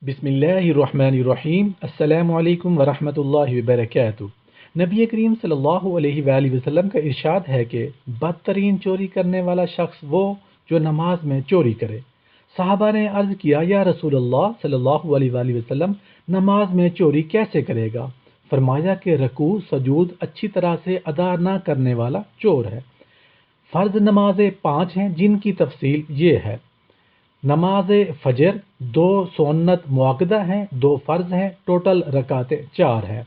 بسم اللہ الرحمن الرحیم السلام علیکم ورحمۃ اللہ وبرکاتہ۔ نبی کریم صلی اللہ علیہ وآلہ وسلم کا ارشاد ہے کہ بدترین چوری کرنے والا شخص وہ جو نماز میں چوری کرے۔ صحابہ نے عرض کیا یا رسول اللہ صلی اللہ علیہ وآلہ وسلم، نماز میں چوری کیسے کرے گا؟ فرمایا کہ رکوع سجود اچھی طرح سے ادا نہ کرنے والا چور ہے۔ فرض نمازیں 5 ہیں جن کی تفصیل یہ ہے۔ نماز فجر 2 سنت مؤکدہ ہیں، 2 فرض ہیں، ٹوٹل رکعتیں 4 ہیں۔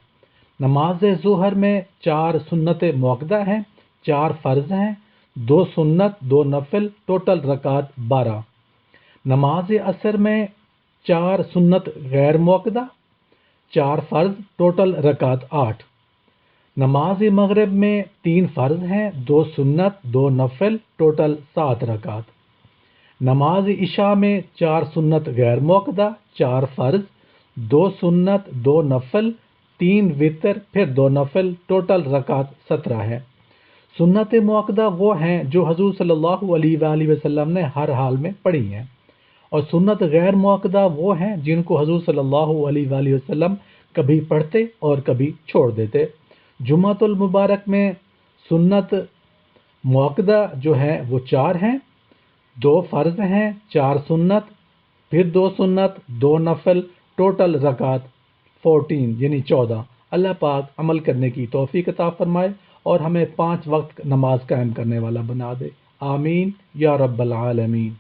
نماز ظہر میں 4 سنت مؤکدہ ہیں، 4 فرض ہیں، 2 سنت 2 نفل، ٹوٹل رکعت 12۔ نماز عصر میں 4 سنت غیر مؤکدہ، 4 فرض، ٹوٹل رکعت 8۔ نماز مغرب میں 3 فرض ہیں، 2 سنت 2 نفل، ٹوٹل 7 رکعت۔ نماز عشاء میں 4 سنت غیر مؤکدہ، 4 فرض، 2 سنت 2 نفل، 3 وتر پھر 2 نفل، ٹوٹل رکعت 17 ہے۔ سنت مؤکدہ وہ ہیں جو حضور صلی اللہ علیہ وآلہ وسلم نے ہر حال میں پڑھی ہیں، اور سنت غیر مؤکدہ وہ ہیں جن کو حضور صلی اللہ علیہ وآلہ وسلم کبھی پڑھتے اور کبھی چھوڑ دیتے۔ جمعۃ المبارک میں سنت مؤکدہ جو ہیں وہ 4 ہیں، 2 فرض ہیں، 4 سنت، پھر 2 سنت 2 نفل، ٹوٹل رکعت 14 یعنی 14۔ اللہ پاک عمل کرنے کی توفیق عطا فرمائے اور ہمیں 5 وقت نماز قائم کرنے والا بنا دے، آمین یا رب العالمین۔